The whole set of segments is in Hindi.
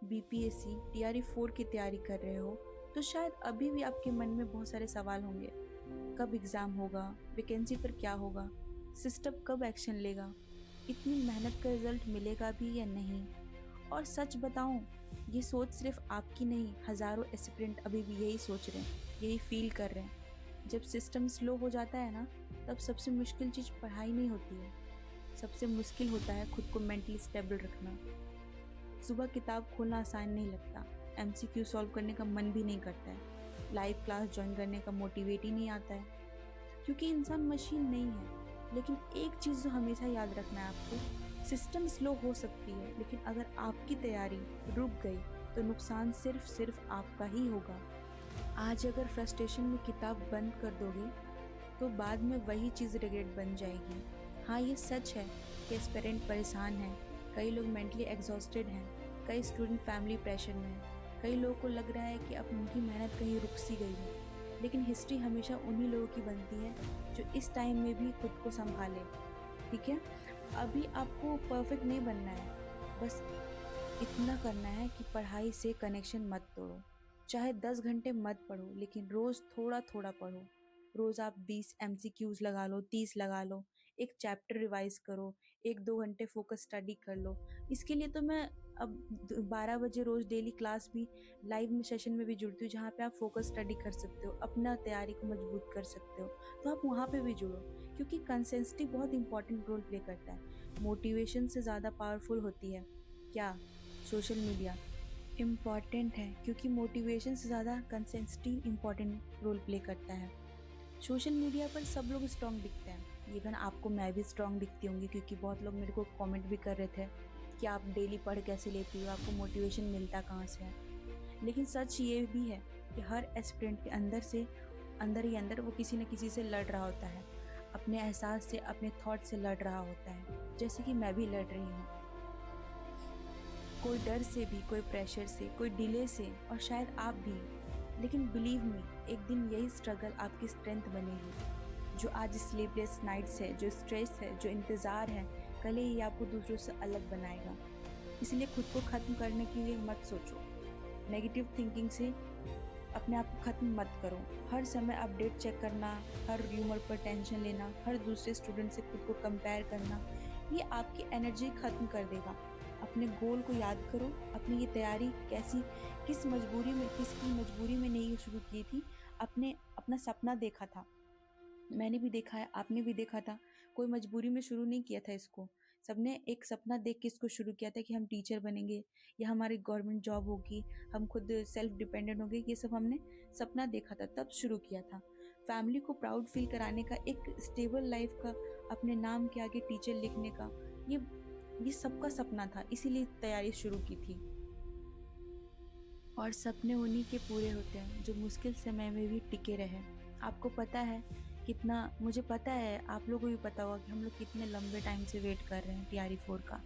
बीपीएससी टीआरई 4 की तैयारी कर रहे हो तो शायद अभी भी आपके मन में बहुत सारे सवाल होंगे। कब एग्ज़ाम होगा, वैकेंसी पर क्या होगा, सिस्टम कब एक्शन लेगा, इतनी मेहनत का रिजल्ट मिलेगा भी या नहीं। और सच बताऊं, ये सोच सिर्फ आपकी नहीं, हज़ारों एस्पिरेंट अभी भी यही सोच रहे हैं, यही फील कर रहे हैं। जब सिस्टम स्लो हो जाता है ना, तब सबसे मुश्किल चीज़ पढ़ाई नहीं होती है, सबसे मुश्किल होता है खुद को मेंटली स्टेबल रखना। सुबह किताब खोलना आसान नहीं लगता, एमसीक्यू सॉल्व करने का मन भी नहीं करता है, लाइव क्लास ज्वाइन करने का मोटिवेट ही नहीं आता है, क्योंकि इंसान मशीन नहीं है। लेकिन एक चीज़ जो हमेशा याद रखना है आपको, सिस्टम स्लो हो सकती है, लेकिन अगर आपकी तैयारी रुक गई तो नुकसान सिर्फ आपका ही होगा। आज अगर फ्रस्ट्रेशन में किताब बंद कर दोगे तो बाद में वही चीज़ रिग्रेट बन जाएगी। हाँ, ये सच है कि एस्पिरेंट परेशान हैं, कई लोग मेंटली एग्जॉस्टेड हैं, कई स्टूडेंट फैमिली प्रेशर में हैं, कई लोगों को लग रहा है कि अब उनकी मेहनत कहीं रुक सी गई है। लेकिन हिस्ट्री हमेशा उन्हीं लोगों की बनती है जो इस टाइम में भी खुद को संभाले। ठीक है, अभी आपको परफेक्ट नहीं बनना है, बस इतना करना है कि पढ़ाई से कनेक्शन मत तोड़ो। चाहे 10 घंटे मत पढ़ो, लेकिन रोज़ थोड़ा थोड़ा पढ़ो। रोज़ आप 20 एमसीक्यूज लगा लो, 30 लगा लो, एक चैप्टर रिवाइज करो, 1-2 घंटे फोकस स्टडी कर लो। इसके लिए तो मैं अब 12 बजे रोज़ डेली क्लास भी लाइव में सेशन में भी जुड़ती हूँ, जहाँ पे आप फोकस स्टडी कर सकते हो, अपना तैयारी को मजबूत कर सकते हो। तो आप वहाँ पे भी जुड़ो, क्योंकि कंसिस्टेंसी बहुत इंपॉर्टेंट रोल प्ले करता है। मोटिवेशन से ज़्यादा पावरफुल होती है क्या? Social media. इम्पॉर्टेंट है क्योंकि मोटिवेशन से ज़्यादा कंसिस्टेंसी इम्पॉर्टेंट रोल प्ले करता है। सोशल मीडिया पर सब लोग स्ट्रॉन्ग दिखते हैं, इवन आपको मैं भी स्ट्रॉन्ग दिखती होंगी, क्योंकि बहुत लोग मेरे को कमेंट भी कर रहे थे कि आप डेली पढ़ कैसे लेती हो, आपको मोटिवेशन मिलता कहाँ से है। लेकिन सच ये भी है कि हर एस्पिरेंट के अंदर से अंदर ही अंदर वो किसी न किसी से लड़ रहा होता है, अपने एहसास से, अपने थॉट से लड़ रहा होता है, जैसे कि मैं भी लड़ रही हूँ। कोई डर से भी, कोई प्रेशर से, कोई डिले से, और शायद आप भी। लेकिन बिलीव मी, एक दिन यही स्ट्रगल आपकी स्ट्रेंथ बनेगी। जो आज स्लीपलेस नाइट्स है, जो स्ट्रेस है, जो इंतज़ार है, कल ही आपको दूसरों से अलग बनाएगा। इसलिए खुद को ख़त्म करने के लिए मत सोचो, नेगेटिव थिंकिंग से अपने आप को ख़त्म मत करो। हर समय अपडेट चेक करना, हर र्यूमर पर टेंशन लेना, हर दूसरे स्टूडेंट से खुद को कंपेयर करना, ये आपकी एनर्जी ख़त्म कर देगा। अपने गोल को याद करो, अपनी ये तैयारी किसकी मजबूरी में नहीं शुरू की थी। अपना सपना देखा था, मैंने भी देखा है, आपने भी देखा था। कोई मजबूरी में शुरू नहीं किया था इसको, सबने एक सपना देख के इसको शुरू किया था कि हम टीचर बनेंगे या हमारी गवर्नमेंट जॉब होगी, हम खुद सेल्फ डिपेंडेंट होंगे। ये सब हमने सपना देखा था, तब शुरू किया था। फैमिली को प्राउड फील कराने का, एक स्टेबल लाइफ का, अपने नाम के आगे टीचर लिखने का, ये सबका सपना था, इसीलिए तैयारी शुरू की थी। और सपने उन्हीं के पूरे होते हैं जो मुश्किल समय में भी टिके रहे। आपको पता है कितना, मुझे पता है, आप लोगों को भी पता होगा कि हम लोग कितने लंबे टाइम से वेट कर रहे हैं टीआरई 4 का।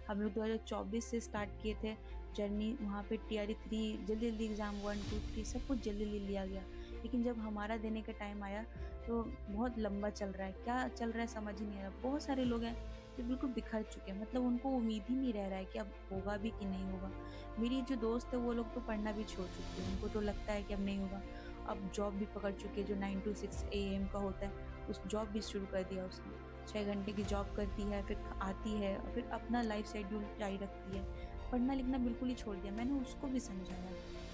हम लोग 2024 से स्टार्ट किए थे जर्नी, वहाँ पे टीआरई 3 जल्दी जल्दी एग्ज़ाम 1, 2, 3 सब कुछ जल्दी जल्दी लिया गया। लेकिन जब हमारा देने का टाइम आया तो बहुत लंबा चल रहा है, क्या चल रहा है समझ ही नहीं आ रहा। बहुत सारे लोग हैं जो बिल्कुल बिखर चुके हैं, मतलब उनको उम्मीद ही नहीं रह रहा है कि अब होगा भी कि नहीं होगा। मेरी जो दोस्त है वो लोग तो पढ़ना भी छोड़ चुके हैं, उनको तो लगता है कि अब नहीं होगा। अब जॉब भी पकड़ चुके हैं, जो 9 to 6 AM का होता है, उस जॉब भी शुरू कर दिया उसने। 6 घंटे की जॉब करती है, फिर आती है और फिर अपना लाइफ शेड्यूल जारी रखती है। पढ़ना लिखना बिल्कुल ही छोड़ दिया। मैंने उसको भी समझाया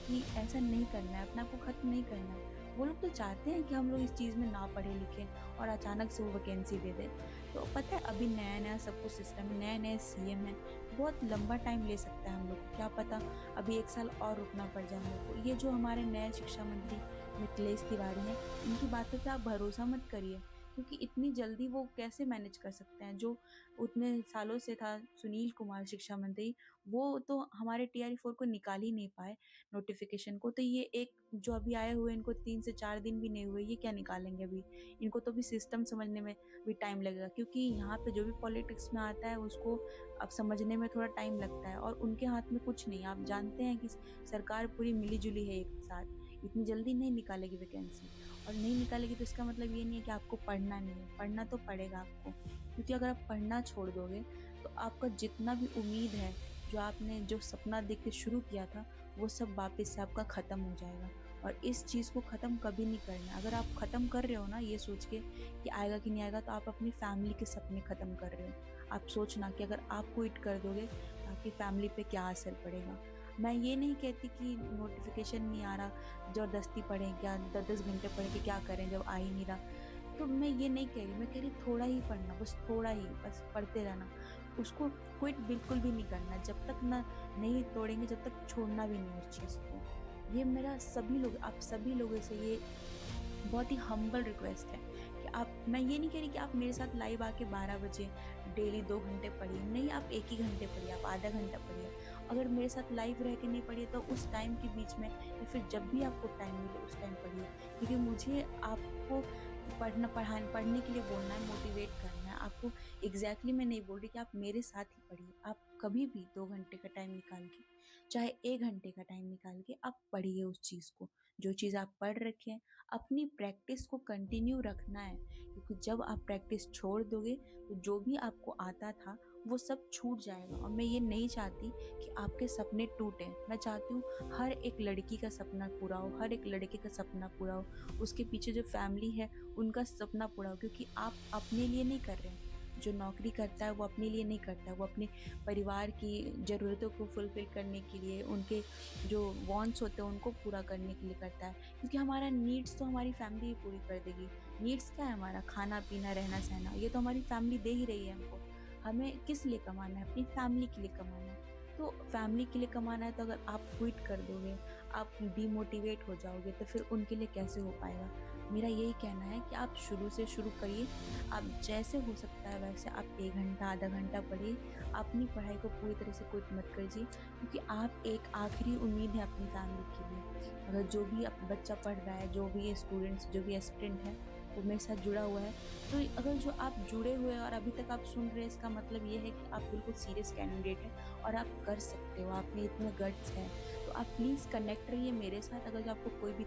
कि ऐसा नहीं करना है, अपने आप को ख़त्म नहीं करना है। वो लोग तो चाहते हैं कि हम लोग इस चीज़ में ना पढ़े लिखें और अचानक से वो वैकेंसी दे दे। तो पता है, अभी नया नया सब कुछ सिस्टम है, नए नए सीएम है, बहुत लंबा टाइम ले सकता है हम लोग को। क्या पता अभी 1 साल और रुकना पड़ जाए हम लोग को। ये जो हमारे नए शिक्षा मंत्री मिथिलेश तिवारी हैं, इनकी बातों पे आप भरोसा मत करिए, क्योंकि इतनी जल्दी वो कैसे मैनेज कर सकते हैं। जो उतने सालों से था सुनील कुमार शिक्षा मंत्री, वो तो हमारे टीआरई 4 को निकाल ही नहीं पाए नोटिफिकेशन को। तो ये एक जो अभी आए हुए, इनको 3 से 4 दिन भी नहीं हुए, ये क्या निकालेंगे अभी? इनको तो भी सिस्टम समझने में भी टाइम लगेगा, क्योंकि यहाँ पे जो भी पॉलिटिक्स में आता है उसको अब समझने में थोड़ा टाइम लगता है, और उनके हाथ में कुछ नहीं। आप जानते हैं कि सरकार पूरी मिली जुली है एक साथ, इतनी जल्दी नहीं निकालेगी वैकेंसी। और नहीं निकालेगी तो इसका मतलब ये नहीं है कि आपको पढ़ना नहीं है, पढ़ना तो पड़ेगा आपको। क्योंकि अगर आप पढ़ना छोड़ दोगे तो आपका जितना भी उम्मीद है, जो आपने जो सपना देख के शुरू किया था वो सब वापस से आपका ख़त्म हो जाएगा। और इस चीज़ को ख़त्म कभी नहीं करना। अगर आप ख़त्म कर रहे हो ना ये सोच के कि आएगा कि नहीं आएगा, तो आप अपनी फैमिली के सपने ख़त्म कर रहे हो। आप सोचना कि अगर आप क्विट कर दोगे तो आपकी फैमिली पे क्या असर पड़ेगा। मैं ये नहीं कहती कि नोटिफिकेशन नहीं आ रहा ज़बरदस्ती पढ़ें, क्या 10-10 घंटे पढ़ के क्या करें जब आ ही नहीं रहा। तो मैं ये नहीं कह रही, मैं कह रही थोड़ा ही पढ़ना, बस थोड़ा ही, बस पढ़ते रहना। उसको क्विट बिल्कुल भी नहीं करना, जब तक ना नहीं तोड़ेंगे जब तक छोड़ना भी नहीं उस चीज़ को। ये मेरा सभी लोग, आप सभी लोगों से ये बहुत ही हम्बल रिक्वेस्ट है कि आप, मैं ये नहीं कह रही कि आप मेरे साथ लाइव आके 12 बजे डेली 2 घंटे पढ़िए, नहीं, आप 1 ही घंटे पढ़िए, आप आधा घंटा पढ़िए। अगर मेरे साथ लाइव रह के नहीं पढ़िए तो उस टाइम के बीच में या फिर जब भी आपको टाइम मिले उस टाइम पढ़िए, क्योंकि मुझे आपको पढ़ने के लिए बोलना है, मोटिवेट करना है आपको। एग्जैक्टली मैं नहीं बोल रही कि आप मेरे साथ ही पढ़िए, आप कभी भी 2 घंटे का टाइम निकाल के, चाहे 1 घंटे का टाइम निकाल के आप पढ़िए उस चीज़ को, जो चीज़ आप पढ़ रखे हैं। अपनी प्रैक्टिस को कंटिन्यू रखना है, क्योंकि जब आप प्रैक्टिस छोड़ दोगे तो जो भी आपको आता था वो सब छूट जाएगा। और मैं ये नहीं चाहती कि आपके सपने टूटें। मैं चाहती हूँ हर एक लड़की का सपना पूरा हो, हर एक लड़के का सपना पूरा हो, उसके पीछे जो फैमिली है उनका सपना पूरा हो, क्योंकि आप अपने लिए नहीं कर रहे हैं। जो नौकरी करता है वो अपने लिए नहीं करता, वो अपने परिवार की ज़रूरतों को फुलफ़िल करने के लिए, उनके जो वांट्स होते हैं उनको पूरा करने के लिए करता है। क्योंकि हमारा नीड्स तो हमारी फैमिली ही पूरी कर देगी। नीड्स क्या है हमारा? खाना पीना रहना सहना, ये तो हमारी फैमिली दे ही रही है हमको। हमें किस लिए कमाना है? अपनी फैमिली के लिए कमाना है। तो फैमिली के लिए कमाना है, तो अगर आप क्विट कर दोगे, आप डिमोटिवेट हो जाओगे, तो फिर उनके लिए कैसे हो पाएगा। मेरा यही कहना है कि आप शुरू से शुरू करिए। आप जैसे हो सकता है वैसे आप 1 घंटा आधा घंटा पढ़िए। अपनी पढ़ाई को पूरी तरह से क्विट मत कीजिए, क्योंकि आप एक आखिरी उम्मीद है अपनी फैमिली के लिए। अगर जो भी बच्चा पढ़ रहा है, जो भी स्टूडेंट्स, जो भी एस्पिरेंट है वो मेरे साथ जुड़ा हुआ है, तो अगर जो आप जुड़े हुए हैं और अभी तक आप सुन रहे हैं, इसका मतलब ये है कि आप बिल्कुल सीरियस कैंडिडेट हैं और आप कर सकते हो, आप में इतने गट्स हैं। तो आप प्लीज़ कनेक्ट रहिए मेरे साथ। अगर जो आपको कोई भी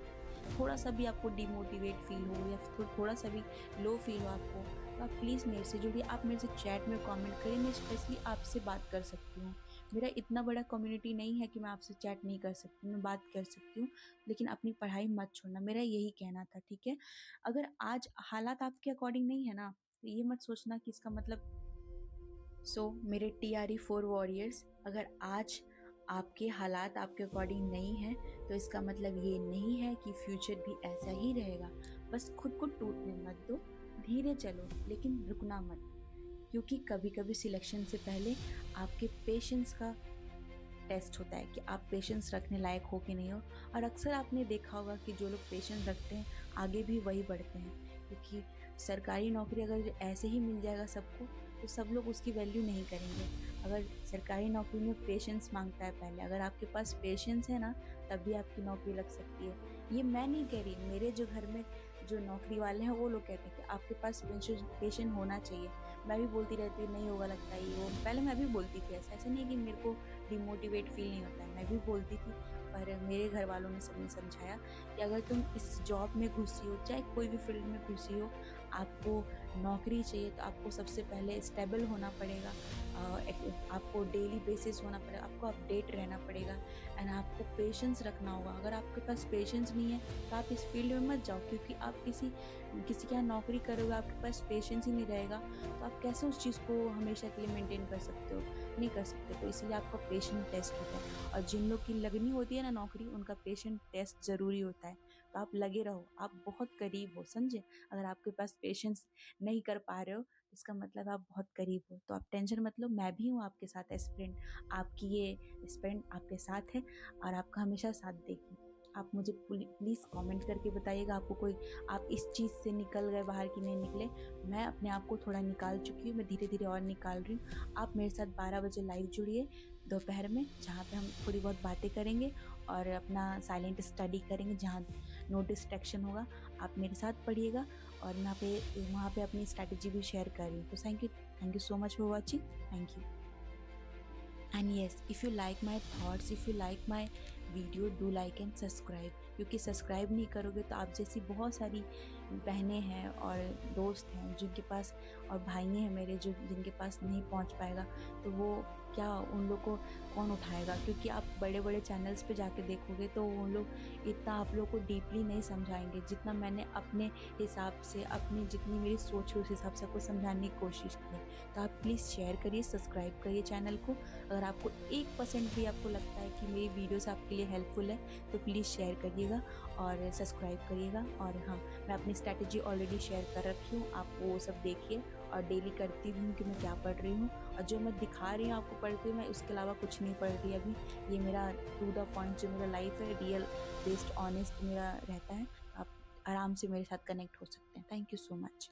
थोड़ा सा भी आपको डिमोटिवेट फील हो या फिर थोड़ा सा भी लो फील हो आपको, तो आप प्लीज़ मेरे से जुड़िए। आप मेरे से चैट में कमेंट करिए, मैं स्पेशली आपसे बात कर सकती हूँ। मेरा इतना बड़ा कम्युनिटी नहीं है कि मैं आपसे चैट नहीं कर सकती, मैं बात कर सकती हूँ। लेकिन अपनी पढ़ाई मत छोड़ना, मेरा यही कहना था, ठीक है? अगर आज हालात आपके अकॉर्डिंग नहीं है ना, तो ये मत सोचना कि इसका मतलब मेरे TRE4 वॉरियर्स, अगर आज आपके हालात आपके अकॉर्डिंग नहीं है तो इसका मतलब ये नहीं है कि फ्यूचर भी ऐसा ही रहेगा। बस खुद को टूटने मत दो, धीरे चलो लेकिन रुकना मत, क्योंकि कभी कभी सिलेक्शन से पहले आपके पेशेंस का टेस्ट होता है कि आप पेशेंस रखने लायक हो कि नहीं हो। और अक्सर आपने देखा होगा कि जो लोग पेशेंस रखते हैं आगे भी वही बढ़ते हैं, क्योंकि सरकारी नौकरी अगर ऐसे ही मिल जाएगा सबको तो सब लोग उसकी वैल्यू नहीं करेंगे। अगर सरकारी नौकरी में पेशेंस मांगता है पहले, अगर आपके पास पेशेंस है ना तब भी आपकी नौकरी लग सकती है। ये मैं नहीं कह रही, मेरे जो घर में जो नौकरी वाले हैं वो लोग कहते हैं कि आपके पास पेशेंस होना चाहिए। मैं भी बोलती रहती हूँ नहीं होगा लगता है ये वो, पहले मैं भी बोलती थी। ऐसा नहीं है कि मेरे को डिमोटिवेट फील नहीं होता है, मैं भी बोलती थी। पर मेरे घर वालों ने सबने समझाया कि अगर तुम इस जॉब में घुसी हो, चाहे कोई भी फील्ड में घुसी हो, आपको नौकरी चाहिए तो आपको सबसे पहले स्टेबल होना पड़ेगा, आपको डेली बेसिस होना पड़ेगा, आपको अपडेट रहना पड़ेगा एंड आपको पेशेंस रखना होगा। अगर आपके पास पेशेंस नहीं है तो आप इस फील्ड में मत जाओ, क्योंकि आप किसी के यहाँ नौकरी करोगे, आपके पास पेशेंस ही नहीं रहेगा तो आप कैसे उस चीज़ को हमेशा के लिए मेंटेन कर सकते हो? नहीं कर सकते। तो इसलिए आपका पेशेंट टेस्ट होता है, और जिन लोग की लगनी होती है ना नौकरी, उनका पेशेंट टेस्ट ज़रूरी होता है। तो आप लगे रहो, आप बहुत करीब हो, समझे? अगर आपके पास पेशेंस नहीं कर पा रहे हो इसका मतलब आप बहुत करीब हो। तो आप टेंशन मत लो, मैं भी हूँ आपके साथ एस्पिरेंट, आपकी ये एस्पिरेंट आपके साथ है और आपका हमेशा साथ देगी। आप मुझे प्लीज़ कमेंट करके बताइएगा आपको कोई, आप इस चीज़ से निकल गए बाहर कि नहीं निकले। मैं अपने आप को थोड़ा निकाल चुकी हूँ, मैं धीरे धीरे और निकाल रही हूँ। आप मेरे साथ 12 बजे लाइव जुड़िए दोपहर में, जहाँ पे हम थोड़ी बहुत बातें करेंगे और अपना साइलेंट स्टडी करेंगे, जहाँ नो डिस्ट्रैक्शन होगा। आप मेरे साथ पढ़िएगा और मैं वहाँ पे अपनी स्ट्रैटेजी भी शेयर कर रही हूँ। तो thank you so much for watching. Thank you. And yes, if you like my thoughts, if you like my video, do like and subscribe, क्योंकि सब्सक्राइब नहीं करोगे तो आप जैसी बहुत सारी बहनें हैं और दोस्त हैं जिनके पास और भाई हैं मेरे जो जिनके पास नहीं पहुंच पाएगा, तो वो क्या उन लोग को कौन उठाएगा? क्योंकि आप बड़े बड़े चैनल्स पे जाके देखोगे तो उन लोग इतना आप लोग को डीपली नहीं समझाएंगे जितना मैंने अपने हिसाब से, अपनी जितनी मेरी सोच है उस हिसाब से आपको समझाने की कोशिश की है। तो आप प्लीज़ शेयर करिए, सब्सक्राइब करिए चैनल को। अगर आपको 1% भी आपको लगता है कि मेरी वीडियोस आपके लिए हेल्पफुल है तो प्लीज़ शेयर करिएगा और सब्सक्राइब करिएगा। और हाँ, मैं अपनी स्ट्रैटेजी ऑलरेडी शेयर कर रखी हूँ, आप वो सब देखिए। और डेली करती भी हूँ कि मैं क्या पढ़ रही हूँ, और जो मैं दिखा रही हूँ आपको पढ़ के, मैं उसके अलावा कुछ नहीं पढ़ रही अभी। ये मेरा टू द पॉइंट जो मेरा लाइफ है, रियल बेस्ड ऑनेस्ट मेरा रहता है। आप आराम से मेरे साथ कनेक्ट हो सकते हैं। Thank you so much.